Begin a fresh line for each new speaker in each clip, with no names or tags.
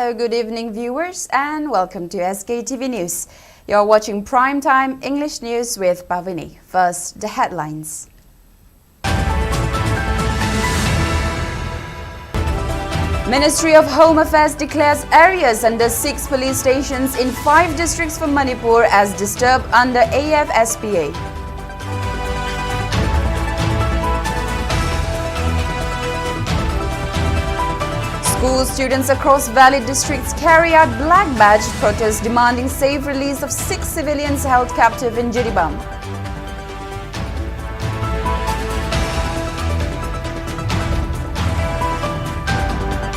Hello, good evening viewers and welcome to SKTV News. You're watching Primetime English News with Pavini. First, the headlines. Ministry of Home Affairs declares areas under 6 police stations in 5 districts for Manipur as disturbed under AFSPA. School students across Valley districts carry out black badge protests demanding safe release of 6 civilians held captive in Jiribam.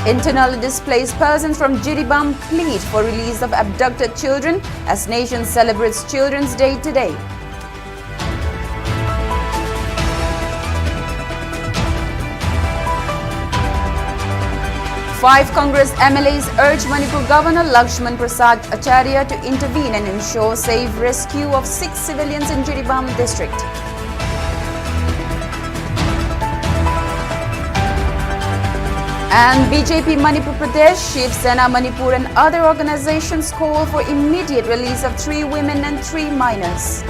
Internally displaced persons from Jiribam plead for release of abducted children as nation celebrates Children's Day today. Five Congress MLAs urge Manipur Governor Lakshman Prasad Acharya to intervene and ensure safe rescue of 6 civilians in Jiribam district. And BJP Manipur Pradesh, Shiv Sena Manipur and other organizations call for immediate release of 3 women and 3 minors.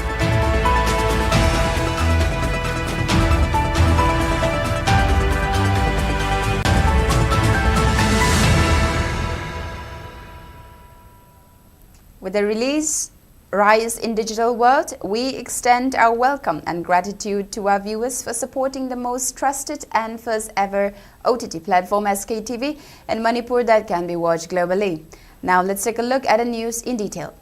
With the rise in digital world, we extend our welcome and gratitude to our viewers for supporting the most trusted and first ever OTT platform SKTV in Manipur that can be watched globally. Now let's take a look at the news in detail.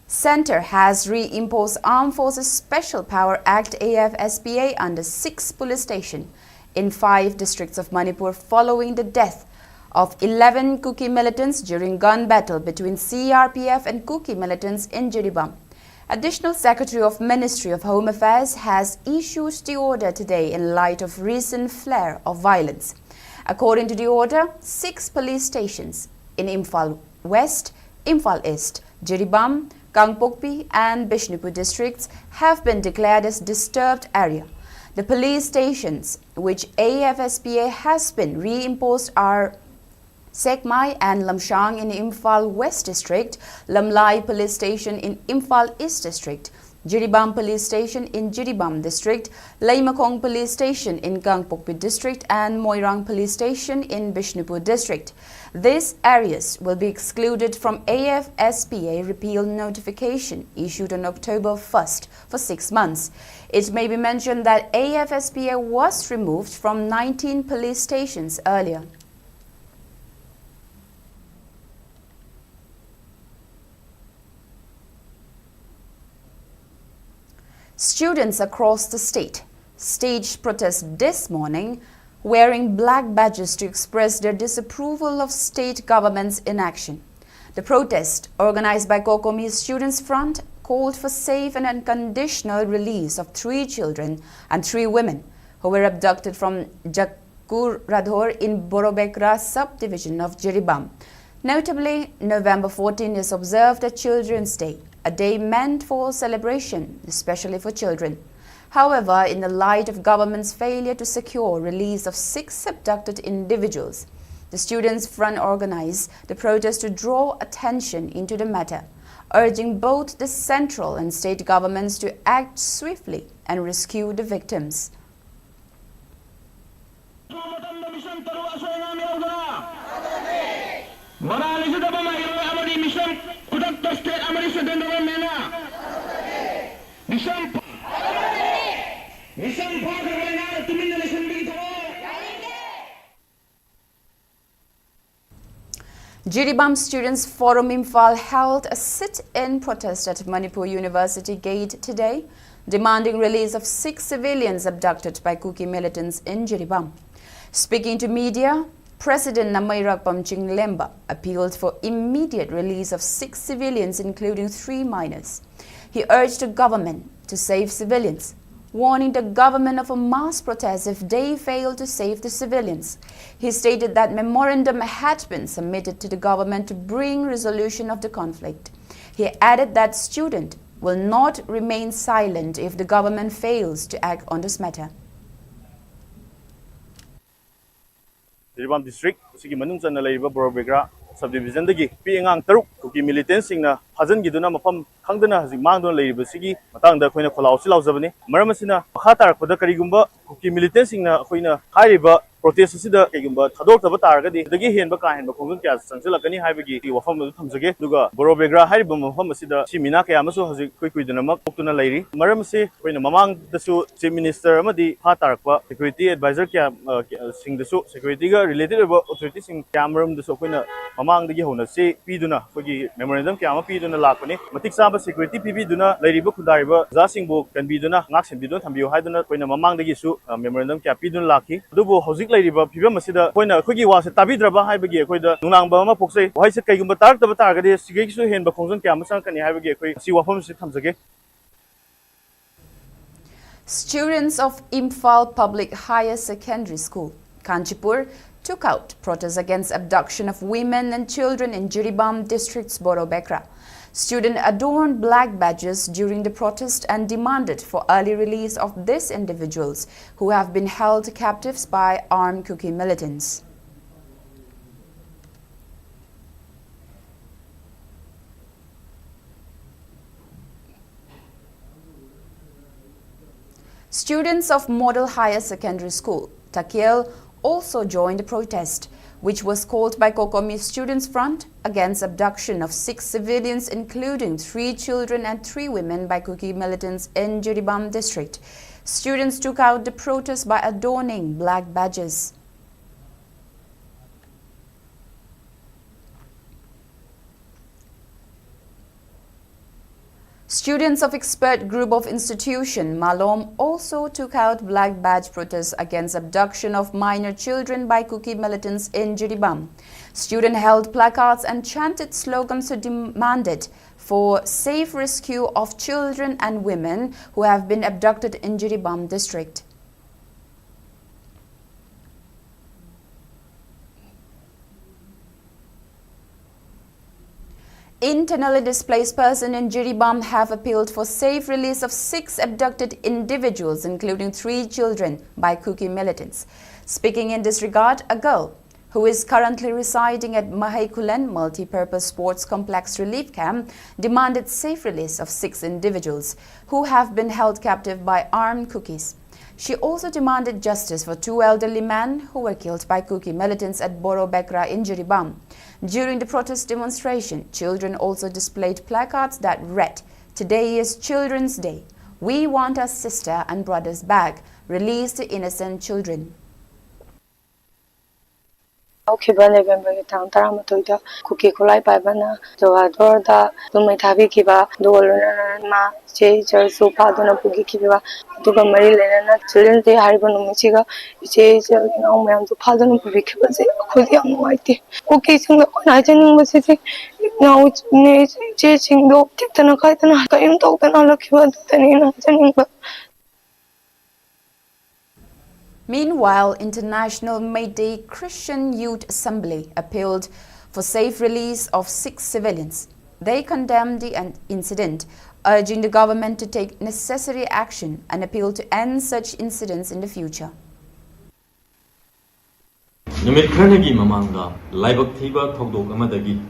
Centre has reimposed Armed Forces Special Power Act AFSPA under 6 police stations in 5 districts of Manipur following the death of 11 Kuki militants during gun battle between CRPF and Kuki militants in Jiribam. Additional Secretary of Ministry of Home Affairs has issued the order today in light of recent flare of violence. According to the order, 6 police stations in Imphal West, Imphal East, Jiribam, Gangpokpi and Bishnupur districts have been declared as disturbed area. The police stations which AFSPA has been reimposed are Sekmai and Lamshang in Imphal West District, Lamlai Police Station in Imphal East District, Jiribam Police Station in Jiribam District, Laimakong Police Station in Gangpokpi District and Moirang Police Station in Bishnupur District. These areas will be excluded from AFSPA repeal notification issued on October 1st for 6 months. It may be mentioned that AFSPA was removed from 19 police stations earlier. Students across the state staged protests this morning wearing black badges to express their disapproval of state government's inaction. The protest, organized by Kokomi's Students' Front, called for safe and unconditional release of 3 children and 3 women who were abducted from Jakur Radhor in Borobekra subdivision of Jiribam. Notably, November 14 is observed as Children's Day, a day meant for celebration, especially for children. However, in the light of government's failure to secure release of 6 abducted individuals, the Students' Front organized the protest to draw attention into the matter, urging both the central and state governments to act swiftly and rescue the victims. Jiribam Students Forum Imphal held a sit-in protest at Manipur University Gate today, demanding release of 6 civilians abducted by Kuki militants in Jiribam. Speaking to media, President Namairak Pamching Lemba appealed for immediate release of 6 civilians, including 3 minors. He urged the government to save civilians, warning the government of a mass protest if they fail to save the civilians. He stated that memorandum had been submitted to the government to bring resolution of the conflict. He added that students will not remain silent if the government fails to act on this matter.
Jiribam District, sige manung sa nalaiba Borobegra, subdivision dagi pi angang taruk kuki militants singna hajan giduna mafam khangdana haji mangdona leiriba sigi matangda khoina kholau si laujabani maram asina makha tarakpada karigumba kuki militants singna khoina hairiba protest asida kaigumba thadok taba taragadi dagi henba ka henba khongjon kya sangsilakani haibagi wafam du thamjage duga borobegra hariba mafam asida si mina kaya amasu haji koi kuiduna mak oktuna leiri maram se khoina mamang dasu chief minister amadi ha tarakpa security advisor kya singdasu security ga related authority sing kamaram dasu khoina mamang dagi hona se piduna khogi memorandum kya ma piduna lakpani matik saba security pibiduna leiriba khudariba za singbo kanbiduna ngak senbiduna thambiyo haiduna khoina mamang dagi su memorandum kya piduna lakhi dubo hojik leiriba phibam asida khoina khogi wase tabidraba haibagi khoida nunangba ma poksei waise kaigumba tarak taragadi sigei su henba khongjon kya ma sangkani haibagi khoi si wafam se thamjage.
Students of Imphal Public Higher Secondary School, Kanchipur, took out protests against abduction of women and children in Jiribam district's Borobekra. Students adorned black badges during the protest and demanded for early release of these individuals who have been held captives by armed Kuki militants. Students of Model Higher Secondary School, Takiel, also joined the protest, which was called by Kokomi Students' Front against abduction of 6 civilians, including 3 children and 3 women by Kuki militants in Jiribam district. Students took out the protest by adorning black badges. Students of expert group of institution Malom also took out black badge protests against abduction of minor children by Kuki militants in Jiribam. Students held placards and chanted slogans who demanded for safe rescue of children and women who have been abducted in Jiribam district. Internally displaced persons in Jiribam have appealed for safe release of 6 abducted individuals, including 3 children, by Kuki militants. Speaking in this regard, a girl who is currently residing at Mahaikulen Multi-Purpose Sports Complex Relief Camp demanded safe release of 6 individuals who have been held captive by armed Kukis. She also demanded justice for 2 elderly men who were killed by Kuki militants at Borobekra in Jiribam. During the protest demonstration, children also displayed placards that read, "Today is Children's Day. We want our sister and brothers back. Release the innocent children."
November tang taramatoida Kuki Kolai Babana, Joadorda, Dumetavi Kiba, Dolana, Che, Sopa, Dona Pugi Kiba, Duba Marilena, Children's Day, Hariban Michiga, Che, no man to pardon Pukiba, Kudiam Whitey, Cookie sing the Nighting was city. Now it's chasing the Titanakaitan, Kaim Talk and Alakiva, Tanina.
Meanwhile, International May-Day Christian Youth Assembly appealed for safe release of 6 civilians. They condemned the incident, urging the government to take necessary action and appeal to end such incidents in the future.
Numit kranagi mamanga laibak thiba thokdok amadagi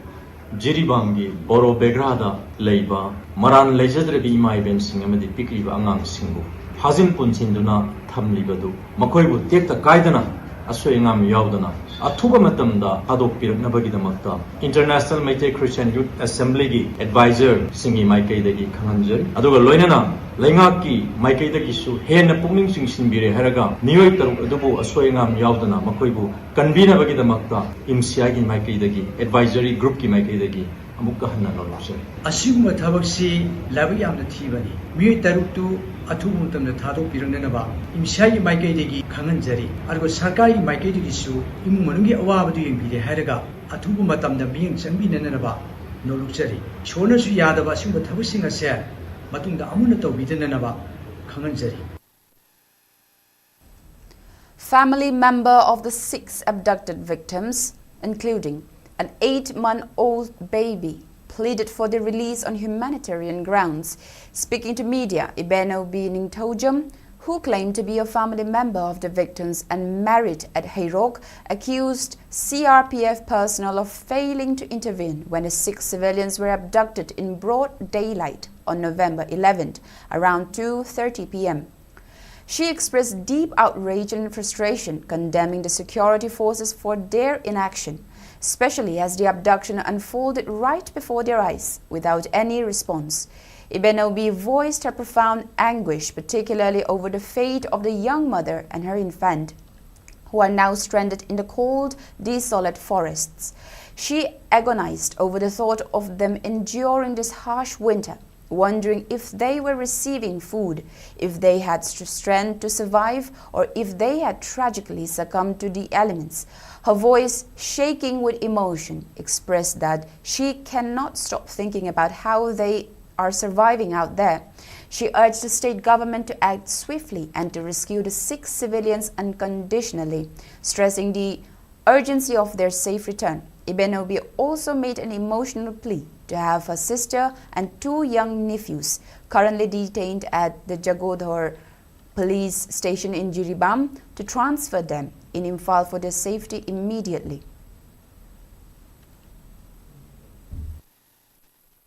Jiribamgi Borobegrada leiba maran lejadrebi imai ben singamadi pikriba angang singbu Hazin Punsinduna Tamlibadu, Makoibu Tekta Kaidana, Aswayangam Yaudana, Atuba Matamda, Adok Pirak Nabagidamata, International Meite Christian Youth Assembly Advisor Singi Maikaidagi Kanganjari, Aduga Loinana, Langaki, Maikaidagi Su, Hena Punging Sing Sinbire Heraga, Niyoitaru Adubu Aswayangam Yaudana, Makoibu, Kanbina Bagidamata, Imsiagin Maikaidagi, Advisory Group Ki Maikaidagi.
Assume Tabasi, Laviam the Tivani, Mui Tarutu, Atumum the Tado Piranaba, Imshai Maikadegi, Kanganjari, Argo Sakai Maikadegi Su, Imungi Awabdi in Pide Heraga, Atumatam the being Sambinanaba, no luxury. Shonas Yadaba Sumba Tabusing a set, Matunda Amunato Vitanaba, Kanganjari.
Family member of the 6 abducted victims, including an 8-month-old baby, pleaded for the release on humanitarian grounds. Speaking to media, Ibeno Bining Tojum, who claimed to be a family member of the victims and married at Hayrok, accused CRPF personnel of failing to intervene when the 6 civilians were abducted in broad daylight on November 11th, around 2:30 p.m. She expressed deep outrage and frustration, condemning the security forces for their inaction, especially as the abduction unfolded right before their eyes without any response. Ibenobi voiced her profound anguish, particularly over the fate of the young mother and her infant, who are now stranded in the cold, desolate forests. She agonized over the thought of them enduring this harsh winter, wondering if they were receiving food, if they had strength to survive, or if they had tragically succumbed to the elements. Her voice, shaking with emotion, expressed that she cannot stop thinking about how they are surviving out there. She urged the state government to act swiftly and to rescue the 6 civilians unconditionally, stressing the urgency of their safe return. Ibenobi also made an emotional plea to have her sister and 2 young nephews, currently detained at the Jagodhar police station in Jiribam, to transfer them in Imphal for their safety immediately.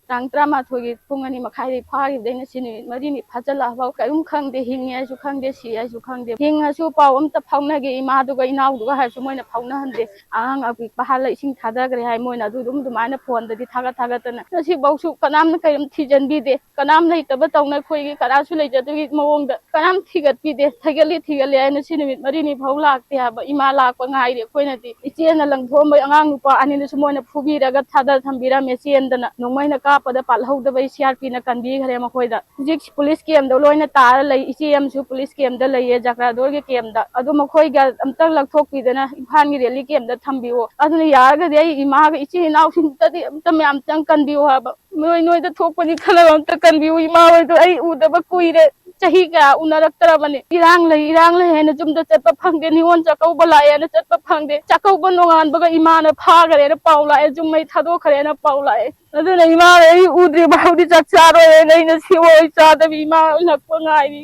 Tang drama thogi pungani makhai phari dena sini marini phajala ba kaum khang de hingya su khang de sia su khang de hinga su pawam ta phawna ge ima du ga inau du ga ha su moina phawna hande ang api pahala ising thada gre hai moina du dum dumana phone da di thaga tan si bau su kanam na kayam thijan bi de kanam nei ta ba tawna khoi gi kara su lei ja du gi mawong da kanam thigat bi de thigali ai na sini marini phau lak te ha ba ima lak pa ngai de khoi na di iche na lang thom ba angang nu pa ani su moina phubi ra ga thada thambira me chen da na nongmai na pada palhau da bai CRP na kanbi ghare ma khoi da jik police kem da loina tar lai ICM su police kem da lai jakra dor ge kem da adu ma khoi ga amtang lak thok pi da na Imphal gi rally kem da thambi o adu ne yar ga dei ima ga ichi naw sin ta di amtam yam tang kanbi o ha ba noi da thok pani khala amta kanbi o ima oi do ai u da ba kui re chahi ga unarak tara bane irang lai he na jum da chat pa phang de ni won chakau ba la ya na chat pa phang de chakau ba nongan ba ga ima na pha gare na paw la jum mai thado khare na paw la adu ne ima ai u de ba di chak cha ro nei na si oi cha da bi ma lak pa ngai ni.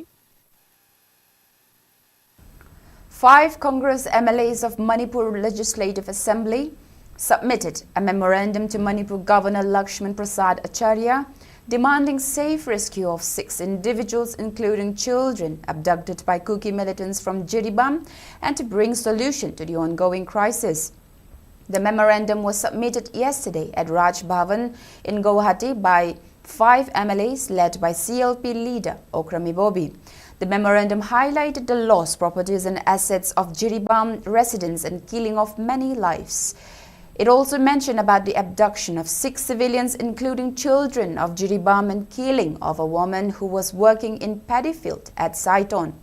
5 Congress MLAs of Manipur Legislative Assembly submitted a memorandum to Manipur Governor Lakshman Prasad Acharya demanding safe rescue of 6 individuals, including children, abducted by Kuki militants from Jiribam, and to bring solution to the ongoing crisis. The memorandum was submitted yesterday at Raj Bhavan in Guwahati by 5 MLAs led by CLP leader Okrami Bobi. The memorandum highlighted the lost properties and assets of Jiribam residents and killing of many lives. It also mentioned about the abduction of 6 civilians, including children of Jiribam, and killing of a woman who was working in paddy field at Saiton.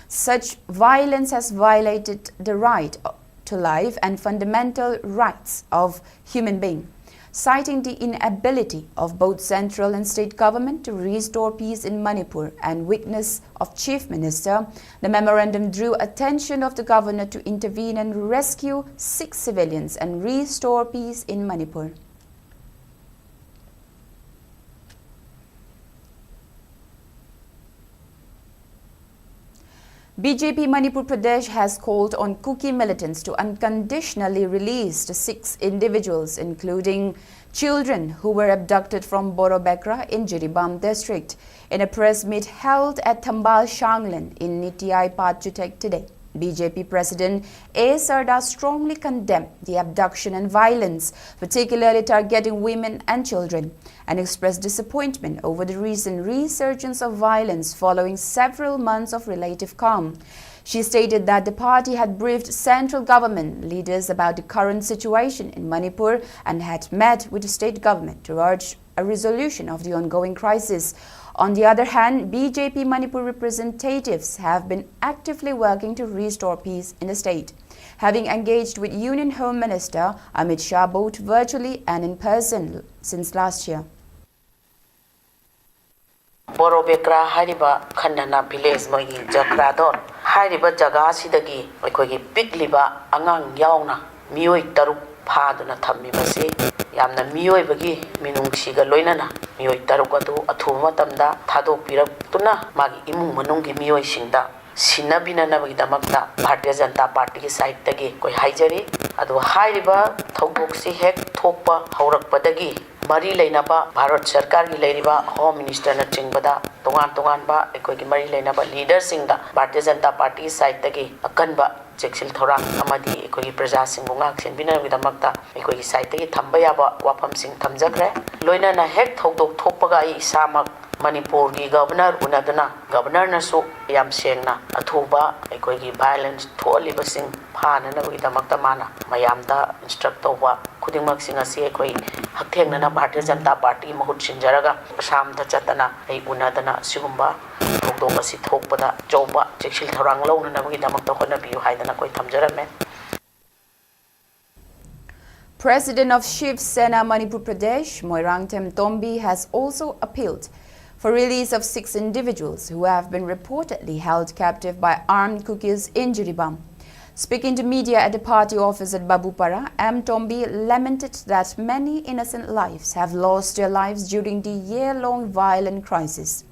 Such violence has violated the right to life and fundamental rights of human beings. Citing the inability of both central and state government to restore peace in Manipur and weakness of Chief Minister, the memorandum drew attention of the governor to intervene and rescue 6 civilians and restore peace in Manipur. BJP Manipur Pradesh has called on Kuki militants to unconditionally release the 6 individuals, including children who were abducted from Borobekra in Jiribam district, in a press meet held at Thambal Shanglan in Nitiai Patriotic today. BJP President A. Sarda strongly condemned the abduction and violence, particularly targeting women and children, and expressed disappointment over the recent resurgence of violence following several months of relative calm. She stated that the party had briefed central government leaders about the current situation in Manipur and had met with the state government to urge a resolution of the ongoing crisis. On the other hand, BJP Manipur representatives have been actively working to restore peace in the state, having engaged with Union Home Minister Amit Shah both virtually and in person since last year.
Borobekra hariba khandana village mogi jakradon hariba jaga sidagi oikogi pikliba angang yauna mioi taruk phaduna thammi basi yamna mioi bagi minungsiga loinana mioi taruk adu athu matamda thadok piraktuna magi imung manunggi mioi singda sinabinanabagidamagta Bharatiya Janata Party ki side tagi koi haijari adu hairiba thogboksi hek thokpa haurakpadagi mari leinaba Bharat Sarkar gi leiriba Home Minister na chingbada tongan ba ekoi gi mari leinaba leader singda Bharatiya Janata Party side tagi akanba cheksil thorang amadi ekoi gi praja singbu ngak senbinabagidamagta ekoi gi side tagi thamba yaba wafam sing thamjakre loina na hek thogdok thokpaga I samak Manipur ki governor unadana governor na su yam sengna athuba ekoi gi violence tholi basing phana na bagi damakta mana mayam da instruct towa khudingmak sing asi ekoi hakthengna na Bharatiya Janata Party mahut sinjaraga sam da chatana ei unadana sigumba thokdok asi thokpada joba cheksil thorang lawna na bagi damakta hona biu haidana koi thamjarame.
President of Shiv Sena Manipur Pradesh, Moirangtem Tombi, has also appealed for release of 6 individuals who have been reportedly held captive by armed cookies in Jiribam. Speaking to media at the party office at Babupara, M. Tombi lamented that many innocent lives have lost their lives during the year-long violent crisis.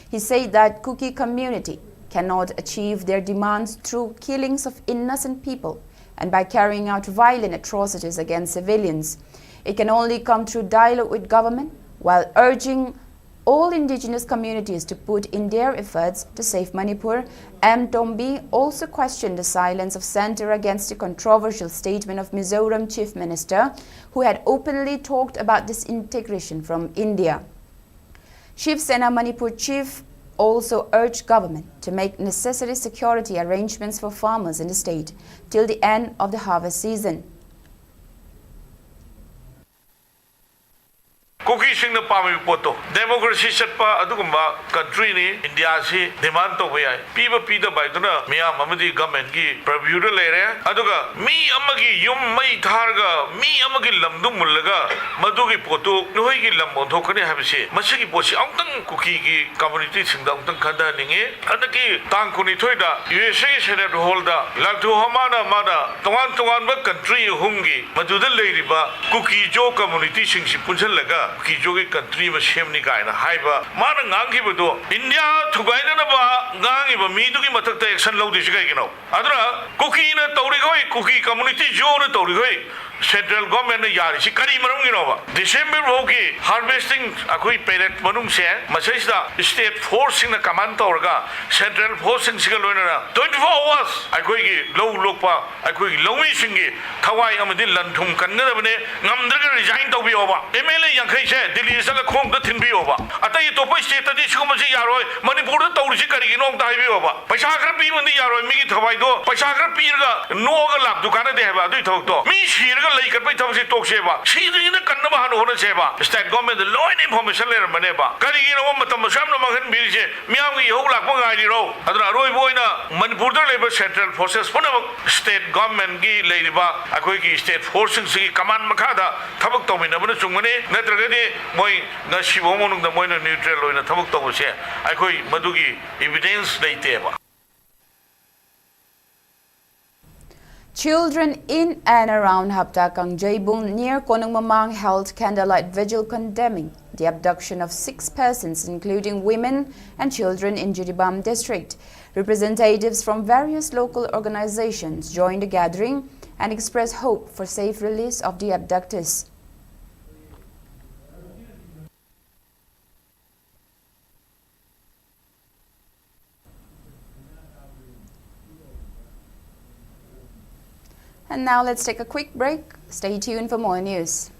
He said that Kuki community cannot achieve their demands through killings of innocent people and by carrying out violent atrocities against civilians. It can only come through dialogue with government, while urging all indigenous communities to put in their efforts to save Manipur. M. Tombi also questioned the silence of Centre against the controversial statement of Mizoram Chief Minister, who had openly talked about disintegration from India. Shiv Sena Manipur Chief also urged government to make necessary security arrangements for farmers in the state till the end of the harvest season.
Cookie sing the Pami Poto. Democracy set pa Adugumba, country ni India si demand to way. People Peter by Duna, Mia Mamadi government ki preview lere. Aduga, me amagi yum mai targa, me amagi lamdum mulaga, Madugi Poto, Nohigi Lamoto can have say. Masaki Posi, Angtan Cookie community sing the Angtan Kanda Ninge, Adaki, Tankuni Toida, USA said to hold the Latu Hamana Mada, Tongan country Hungi, Maduda Ladyba, Cookie Joe community sing Punjalaga. Kijogi country was shemni kaina haiba mana ngangi budo India thugaina na ba ngangi ba mi dugi matak ta action law disikai kino adra cookie na tauri goi cookie community jo na tauri goi central government na yari si kari marung kino ba December hoki harvesting akoi parent manung se masai da state force na command torga central force singa loina na 24 hours akoi gi low lokpa akoi gi lowi singi thawai amadi lanthum kanna bane ngamdra resign to bi oba MLA yankhai Delhi is a home the Tinbi over. At the Topa State, the Shumazi Yaro, Manipur, Taurisi Karino, Dive over. Pashakra P on the Yaro, Miki Tawaido, Pashakra Pirga, no Lab, Ducana de Hava, do talk. Me, Shirga Lake, by Tosi Tokseva. She is in the Kanaba Hona Seva. State government, the law and information letter Maneba. Karino, Matamasam, Mahan Birje, Miami, Hola, Mongairo, Adraroi Boina, Manipur Labor Central Forces, State government, Gi, Ladyba, Akoiki State Forces, Command Makada, Tabaktomi, Namanasumane, Netragadi. Moi na Shivomonung the Moina neutral in a Tabukto share. I could Madugi evidence later.
Children in and around Haptakang Jaibung near Konung Mamang held candlelight vigil condemning the abduction of 6 persons, including women and children in Jiribam district. Representatives from various local organizations joined the gathering and expressed hope for safe release of the abductors. And now let's take a quick break. Stay tuned for more news.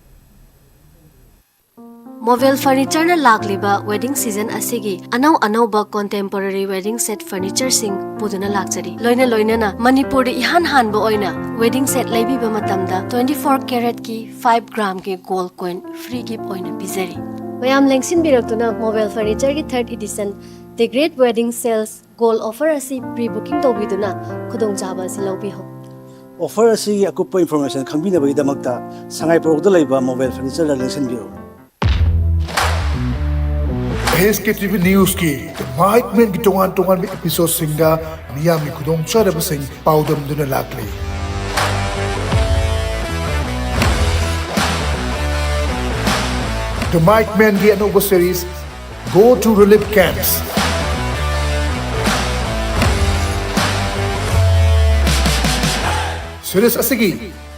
Mobile furniture na lagliba wedding season asigi anaw ba contemporary wedding set furniture sing puduna lakchari loina na Manipur de ihan han ba oina wedding set laibi ba matamda 24 karat ki 5 gram ki gold coin free gift oina bizari mayam lengsin biraktuna mobile furniture ki 3rd edition the great wedding sales gold offer asi pre-booking tobiduna khudong jaba si lobi ho
offer asi akupa information khambina ba idamakta sangai product laiba mobile furniture la lengsin biro
Sktv's News की mic में की टोंगान में episode सिंगा Miami खुदों चरब सिंग पाउडम दुना लागले The Mike Man की अनोखा series Go to Relief Camps series asigi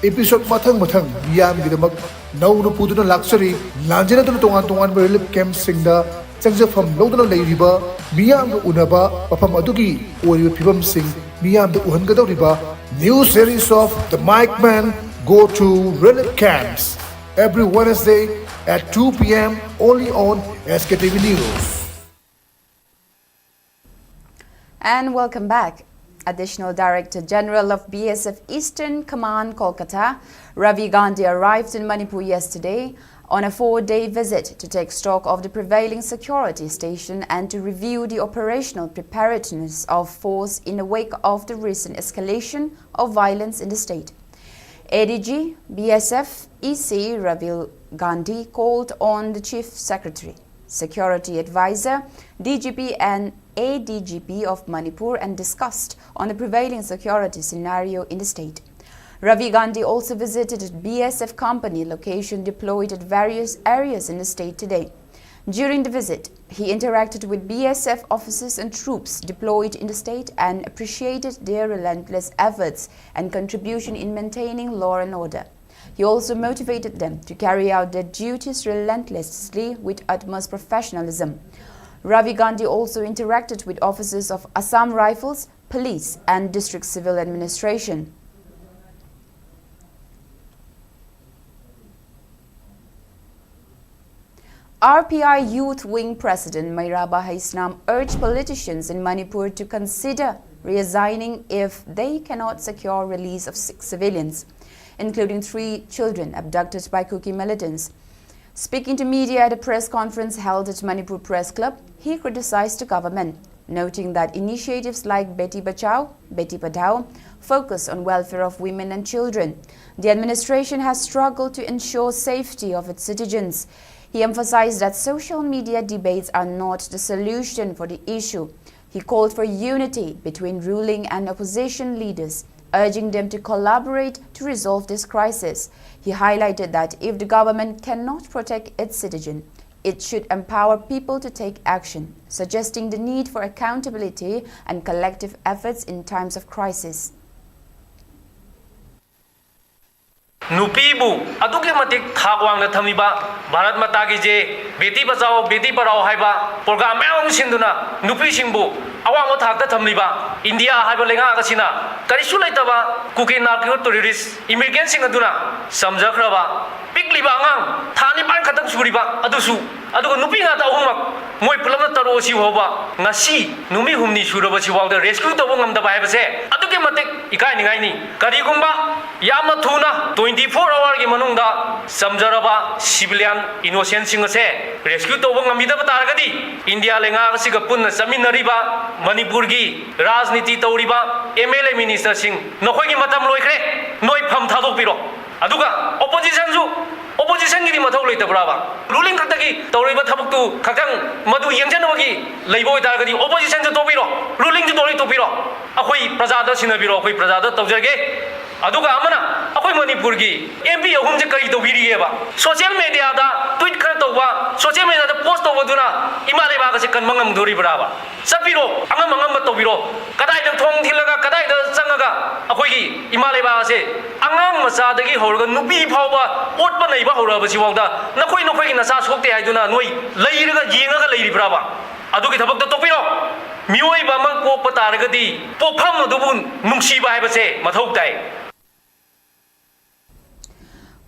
episode mathang miyam gidamak naunu puduna luxury lanjana tuna tongan relief camp singda changjafam loduna leiriba miyam unaba pafam adugi oriba phibam sing miyam da uhangadoriba new series of The Mic Man Go to Relief Camps every Wednesday at 2 p.m. only on Sktv's News.
And welcome back. Additional Director General of BSF Eastern Command, Kolkata, Ravi Gandhi arrived in Manipur yesterday on a 4-day visit to take stock of the prevailing security station and to review the operational preparedness of force in the wake of the recent escalation of violence in the state. ADG BSF EC Ravi Gandhi called on the Chief Secretary, Security Advisor, DGP and ADGP of Manipur and discussed on the prevailing security scenario in the state. Ravi Gandhi also visited a BSF company location deployed at various areas in the state today. During the visit, he interacted with BSF officers and troops deployed in the state and appreciated their relentless efforts and contribution in maintaining law and order. He also motivated them to carry out their duties relentlessly with utmost professionalism. Ravi Gandhi also interacted with officers of Assam Rifles, Police and District Civil Administration. RPI Youth Wing President Mairaba Haisnam urged politicians in Manipur to consider resigning if they cannot secure release of 6 civilians, including 3 children abducted by Kuki militants. Speaking to media at a press conference held at Manipur Press Club, he criticized the government, noting that initiatives like Beti Bachao, Beti Padhao focus on welfare of women and children. The administration has struggled to ensure safety of its citizens. He emphasized that social media debates are not the solution for the issue. He called for unity between ruling and opposition leaders, urging them to collaborate to resolve this crisis. He highlighted that if the government cannot protect its citizens, it should empower people to take action, suggesting the need for accountability and collective efforts in times of crisis.
Nupibu aduki matik thagwang na thamiba Bharat Mata ki je beti bachao beti padhao haiba program mayam sinduna nupi singbu awang thakta thamliba India haiba lenga kasina karisu laitaba kuki narco terrorist immigrant sing aduna samjakhraba pikliba angang thani ban khatang suriba adusu adugo nupi nga ta ahumak moi pulamna taro si hoba ngasi numi humni suraba si wawda rescue to ngamda ba haibase aduki matik ikai ningai ni karigumba yamna thuna 24 hour ki manungda samjaraba civilian innocent sing ase rescue to ngamida bataragadi India lenga asiga punna saminariba Manipur gi rajniti tawriba MLA minister sing nokhoi gi matam loikhre noi pham thadok piro aduga opposition gi mathau leitabraba ruling khatagi tawriba thabuktu khakang madu yengjanawagi leiboi taragadi opposition ju topiro ruling ju tori topiro akhoi prajada sinabiro akhoi prajada tawjage aduga amana akhoi Manipur gi MP ahum je kari tobiri ba social media da tweet khara tawba social media da post tawbaduna imale ba ga se kan mangam dori braba sapiro angam tobiro kadai da thong thilaga kadai da changaga akhoi gi imale ba se angam macha dagi horga nupi phawba otba nei ba horaba siwangda nakhoi gi nasa sokte haiduna noi leiraga yengaga leiri braba adugi thabak da topiro mioi ba mang ko pataragadi popham adubun nungsi ba haibase mathau tai.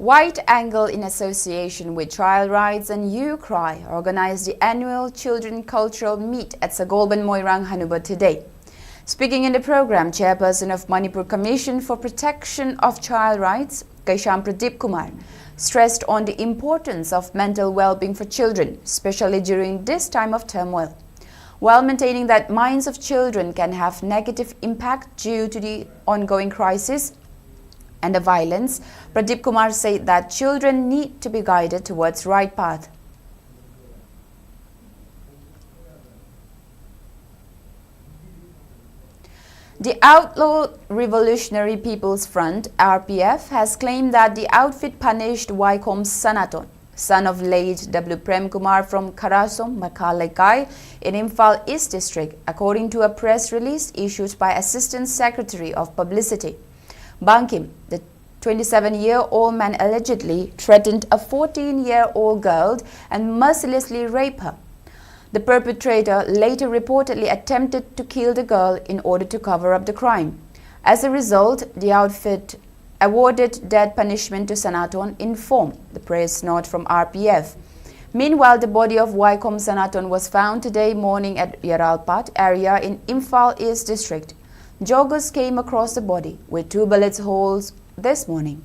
White Angle, in association with Child Rights and You Cry, organized the annual Children Cultural Meet at Sagolban Moirang Hanuba today. Speaking in the program, Chairperson of Manipur Commission for Protection of Child Rights, Kaisham Pradip Kumar, stressed on the importance of mental well-being for children, especially during this time of turmoil. While maintaining that minds of children can have negative impact due to the ongoing crisis and the violence, Pradip Kumar said that children need to be guided towards the right path. The Outlawed Revolutionary People's Front, RPF, has claimed that the outfit punished Waikom Sanaton, son of late W. Prem Kumar from Karasom, Makalaikai, in Imphal East District, according to a press release issued by Assistant Secretary of Publicity. Bangkim, the 27-year-old man allegedly threatened a 14-year-old girl and mercilessly raped her. The perpetrator later reportedly attempted to kill the girl in order to cover up the crime. As a result, the outfit awarded death punishment to Sanaton, informed the press note from RPF. Meanwhile, the body of Waikom Sanaton was found today morning at Yaralpat area in Imphal East District. Joggers came across the body with 2 bullet holes this morning.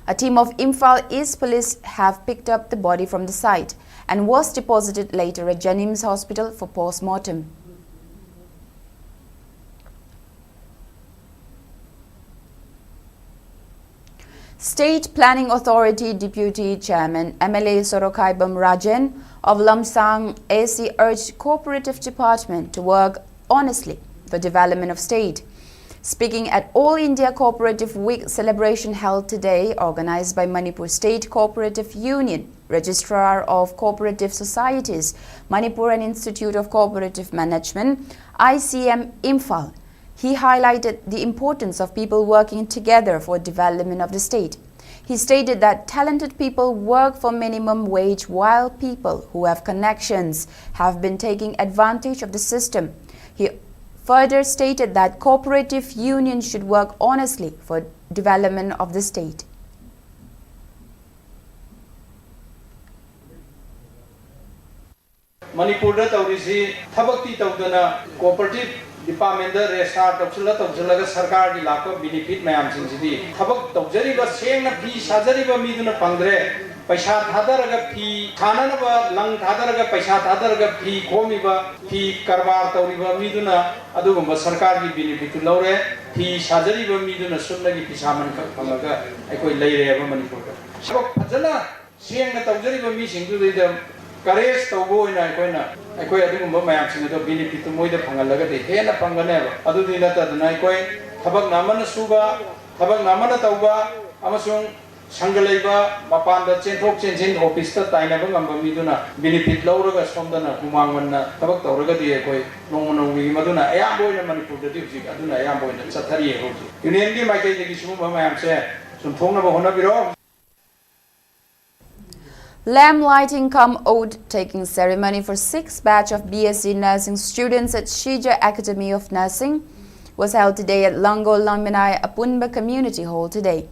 A team of Imphal East Police have picked up the body from the site and was deposited later at Janims Hospital for post-mortem. State Planning Authority Deputy Chairman MLA Sorokaibam Rajan of Lamsang AC urged Cooperative Department to work honestly for development of state. Speaking at All India Cooperative Week celebration held today, organized by Manipur State Cooperative Union, Registrar of Cooperative Societies, Manipur and Institute of Cooperative Management, ICM Imphal, he highlighted the importance of people working together for development of the state. He stated that talented people work for minimum wage while people who have connections have been taking advantage of the system. He further stated that cooperative unions should work honestly for development of the state.
Manipur da tawrisi thabakti tawdana cooperative department da restart tawsila sarkar gi lakpa benefit mayam singsidi thabak tawjari ba sengna fi sajari ba miduna pangre paisa thadaraga fi thananaba lang thadaraga paisa thadaraga fi khomiba fi karbar tawriba miduna adugumba sarkar gi benefit lawre fi sajari ba miduna sunna gi pisaman ka phangaga aikoi leire ba Manipur da sabak phajana sengna tawjari ba mi singdu de courage tawbo ina aikoi adugumba mayam singdo benefit moida phangalaga de hena phangane ba adudi nata dana aikoi thabak namana suba thabak namana tawba amasung Sangalaiba, Mapanda, Chentok, Chen, office, Tainabang, Miduna, benefit Lauraga, Sondana, Humangana, Tabak, Toragadi, Nomono, Maduna, Ayambo, and Manipur, the Dipsy, Aduna, Ayambo, and Satari. You name me, my case, I am saying, some Tona Honabiro.
Lamp lighting cum oath taking ceremony for 6th batch of BSc nursing students at Shija Academy of Nursing was held today at Lango Lamminai Apunba Community Hall today.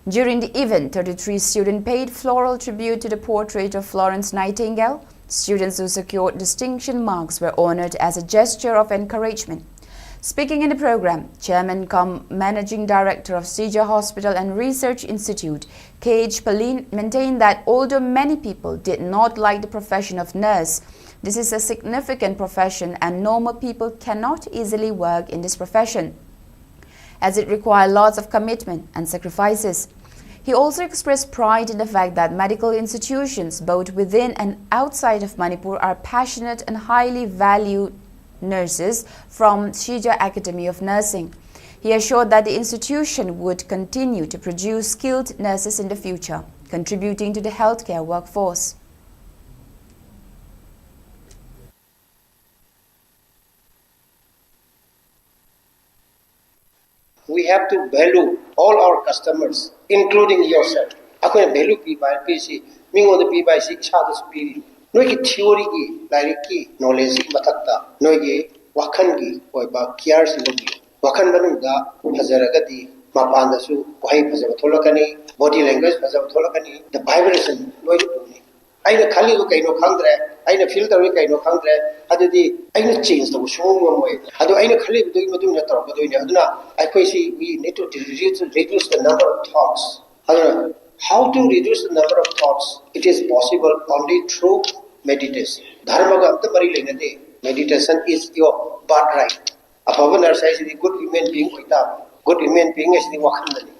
During the event, 33 students paid floral tribute to the portrait of Florence Nightingale. Students who secured distinction marks were honored as a gesture of encouragement. Speaking in the program, Chairman cum Managing Director of Sija Hospital and Research Institute, K.H. Palin, maintained that although many people did not like the profession of nurse, this is a significant profession and normal people cannot easily work in this profession, as it requires lots of commitment and sacrifices. He also expressed pride in the fact that medical institutions, both within and outside of Manipur, are passionate and highly valued nurses from Shija Academy of Nursing. He assured that the institution would continue to produce skilled nurses in the future, contributing to the healthcare workforce.
We have to value all our customers, including yourself. Ako value people, PC, mingo the people si chadu spirit. Noi ki theory ki, like ki knowledge matakta. Noi ki wakan ki, oi ba cares logi. Wakan banu da hazaragati mapanda su kohai phazab tholakani, body language phazab tholakani. The vibration noi ni. Aina khali ko kaino khangdre, aina feel tawi kaino khangdre. Adudi aina change the show mo. Adu aina khali do madung na tar do ni aduna I see we need to reduce the number of thoughts. How to reduce the number of thoughts? It is possible only through meditation. Dharma meditation is your birthright. A nurse is the good human being. Good human being is the wakandani.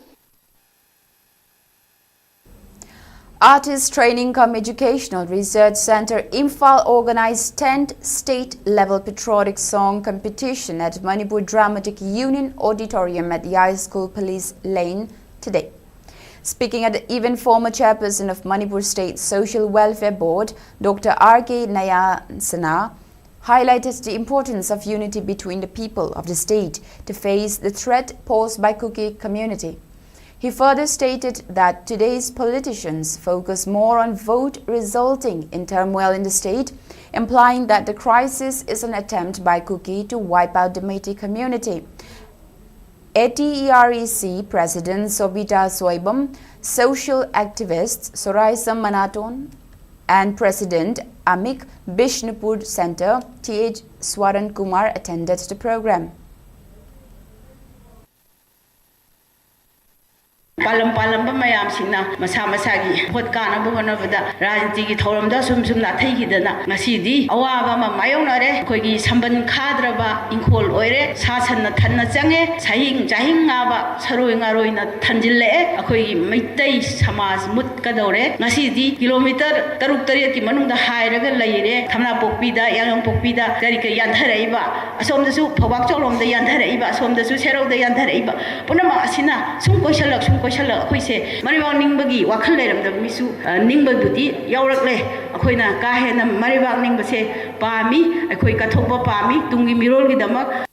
Artist Training cum Educational Research Center Imphal organized 10th state-level patriotic song competition at Manipur Dramatic Union Auditorium at the High School Police Lane today. Speaking at the event, former chairperson of Manipur State Social Welfare Board, Dr. R.K. Nayansana, highlighted the importance of unity between the people of the state to face the threat posed by Kuki community. He further stated that today's politicians focus more on vote resulting in turmoil in the state, implying that the crisis is an attempt by Kuki to wipe out the Metis community. ATEREC President Sobita Soibam, social activists Soraisa Manaton, and President Amik Bishnupur Center T.H. Swaran Kumar attended the program.
Palam mayam singna masa masagi hot kana bugana bada rajniti ki thoramda sum na thai ki dana ngasidi awaba ma mayonare khoigi samban khadraba inkhol oire sasan na thanna change sahing jahing ngaba saroi ngaroi na thanjille akhoi maitai samaj mut kadore ngasidi kilometer taruk tariya ki manungda hairaga leire thamna pokpida yangang pokpida kari ka yantharaiba asomda su phawak cholom da yantharaiba asomda su serau da yantharaiba punama asina sum koisalak sum koisala akoise maribang ningbagi wakhal leiramda misu ningbagudi yaurakle akoina ka hena maribang ningbase pami akoi kathokba pami tungi mirol gi damak.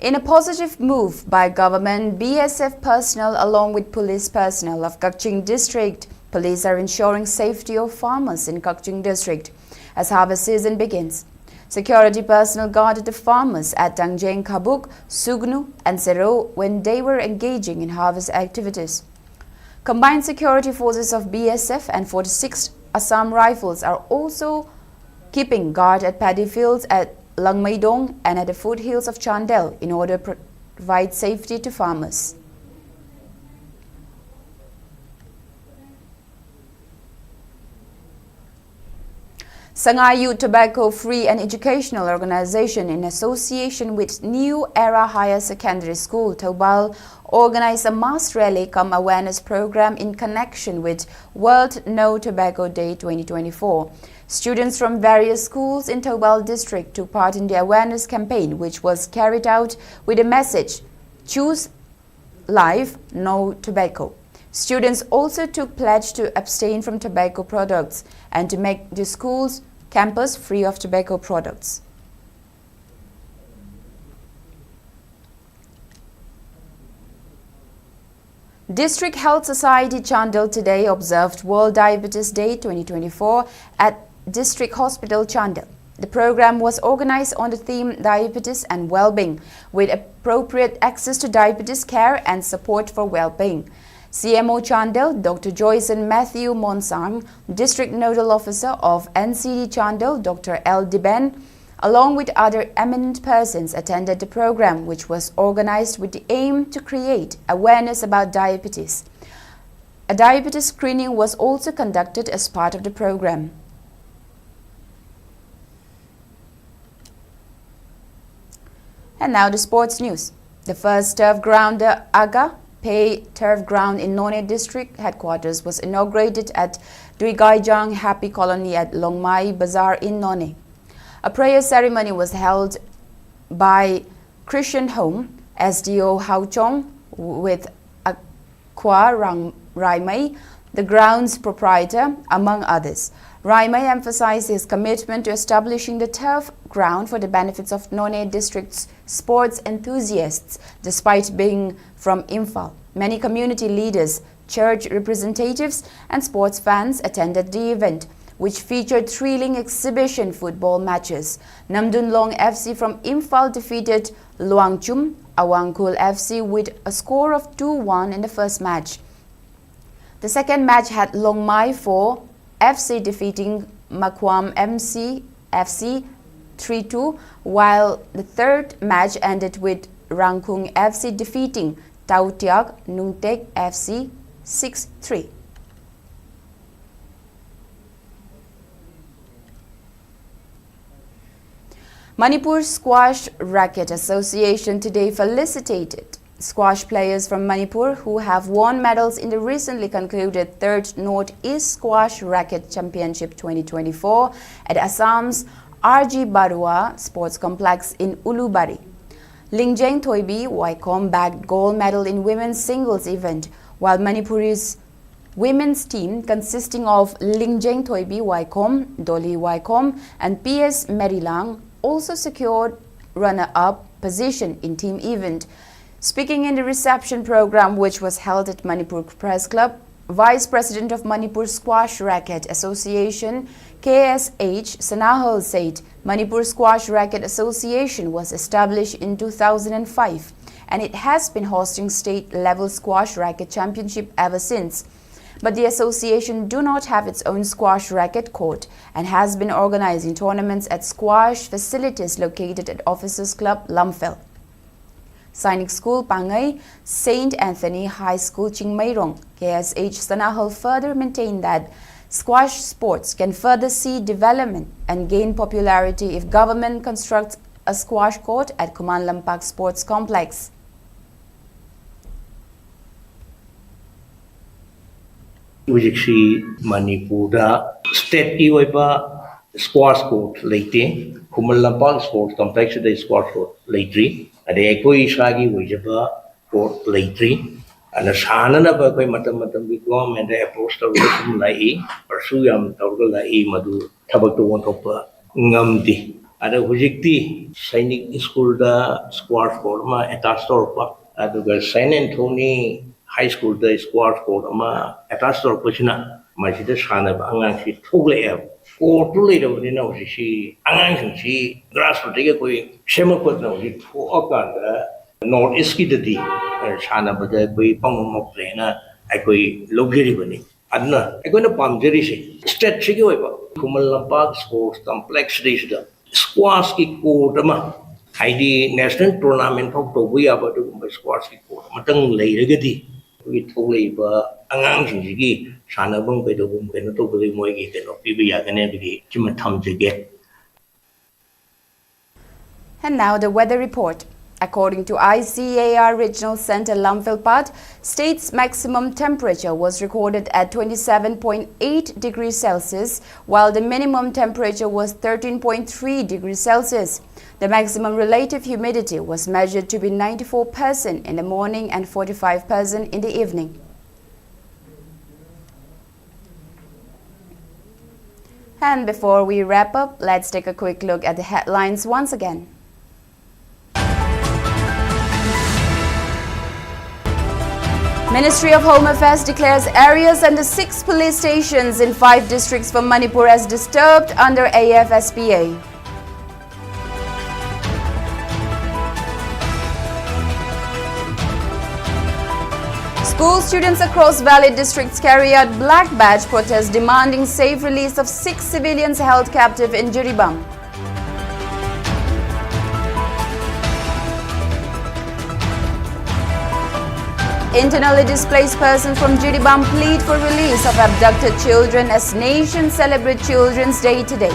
In a positive move by government, BSF personnel along with police personnel of Kakching district, police are ensuring safety of farmers in Kakching district as harvest season begins. Security personnel guarded the farmers at Tangjeng Kabuk, Sugnu and Sero when they were engaging in harvest activities. Combined security forces of BSF and 46th Assam Rifles are also keeping guard at paddy fields at Langmaidong and at the foothills of Chandel in order to provide safety to farmers. Sangha Youth Tobacco Free and Educational Organization in association with New Era Higher Secondary School, Taubal, organized a mass rally cum awareness program in connection with World No Tobacco Day 2024. Students from various schools in Taubal district took part in the awareness campaign, which was carried out with a message, "Choose Life, No Tobacco." Students also took pledge to abstain from tobacco products and to make the school's campus free of tobacco products. District Health Society Chandel today observed World Diabetes Day 2024 at District Hospital Chandel. The program was organized on the theme Diabetes and Well-being, with appropriate access to diabetes care and support for well-being. CMO Chandel, Dr. Joyson Matthew Monsang, District Nodal Officer of NCD Chandel, Dr. L. Diben, along with other eminent persons attended the program, which was organized with the aim to create awareness about diabetes. A diabetes screening was also conducted as part of the program. And now the sports news. The first turf ground, the Aga Pay Turf Ground in None District Headquarters was inaugurated at Duigaijang Happy Colony at Longmai Bazaar in None. A prayer ceremony was held by Christian Home, SDO Hauchong, with Akwa Raimai, the ground's proprietor, among others. Raimai emphasized his commitment to establishing the turf ground for the benefits of None District's sports enthusiasts, despite being from Imphal. Many community leaders, church representatives, and sports fans attended the event, which featured thrilling exhibition football matches. Namdun Long FC from Imphal defeated Luangchum Awangkul FC with a score of 2-1 in the first match. The second match had Longmai 4 FC defeating Makwam MC FC 3-2, while the third match ended with Rangkung FC defeating Tautiak Nungtek FC 6-3. Manipur Squash Racket Association today felicitated squash players from Manipur who have won medals in the recently concluded 3rd Northeast Squash Racket Championship 2024 at Assam's RG Barua Sports Complex in Ulubari. Lingjeng Thoibi Waikom bagged gold medal in women's singles event, while Manipuri's women's team consisting of Lingjeng Thoibi Waikom, Dolly Waikom and PS Merilang also secured runner-up position in team event. Speaking in the reception program which was held at Manipur Press Club, Vice President of Manipur Squash Racket Association KSH Sanahal said Manipur Squash Racket Association was established in 2005 and it has been hosting state-level squash racket championship ever since. But the association do not have its own squash racket court and has been organizing tournaments at squash facilities located at Officers Club, Imphal. Sainik School Pangai, St. Anthony High School Chingmairong, KSH Sanahal further maintained that squash sports can further see development and gain popularity if government constructs a squash court at Kuman Lampak Sports Complex.
Ujikshi Manipur state iwaiba squash court late Kuman Lampak Sports Complex the squash court late Ade koi shagi wajaba court late and a shanana ba koi matam bi government approach to sum lai pursue yam tawgal lai madu thabak to won thokpa ngamdi ada hujikti Sainik School da squash court ma attached torpa aduga Saint Anthony High School da squash court ma attached torpa china masida shana ba angang si thogle court to later in our she angang si grassroots ga koi semakot na ji thoka North East ki dadi shana bada koi pangmok na ai koi logeri bani adna ai koi na pamjeri se state chi koi ba Kuman Lampak Sports Complex da squash ki court ma haidi national tournament of to we aba to squash ki court matang leiragadi we tholei ba angang sing shana bang pe do bum pe no to bali moi gi ke no pi bi ya kane bi chima tham jige.
And now the weather report. According to ICAR Regional Center Lamphel, state's maximum temperature was recorded at 27.8 degrees Celsius, while the minimum temperature was 13.3 degrees Celsius. The maximum relative humidity was measured to be 94% in the morning and 45% in the evening. And before we wrap up, let's take a quick look at the headlines once again. Ministry of Home Affairs declares areas under 6 police stations in 5 districts from Manipur as disturbed under AFSPA. School students across Valley districts carry out black badge protests demanding safe release of 6 civilians held captive in Jiribam. Internally displaced persons from Jiribam plead for release of abducted children as nations celebrate Children's Day today.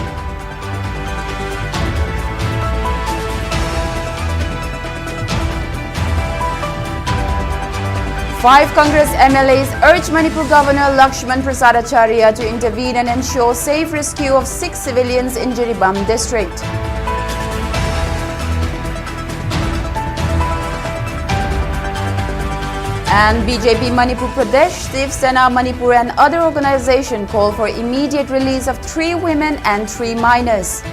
Five Congress MLAs urge Manipur Governor Lakshman Prasad Acharya to intervene and ensure safe rescue of 6 civilians in Jiribam district. And BJP Manipur Pradesh, Shiv Sena Manipur and other organizations call for immediate release of 3 women and 3 minors.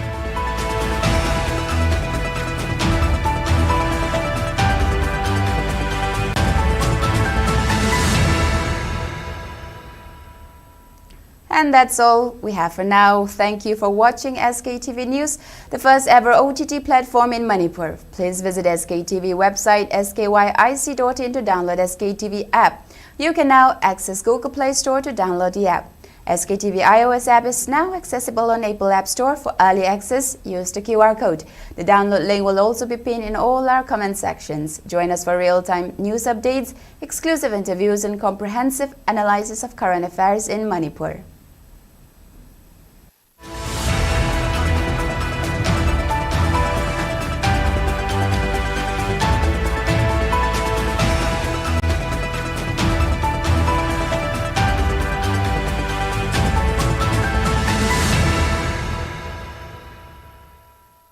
And that's all we have for now. Thank you for watching SKTV News, the first ever OTT platform in Manipur. Please visit SKTV website skyIC.in to download SKTV app. You can now access Google Play Store to download the app. SKTV iOS app is now accessible on Apple App Store. For early access, use the QR code. The download link will also be pinned in all our comment sections. Join us for real-time news updates, exclusive interviews and comprehensive analysis of current affairs in Manipur.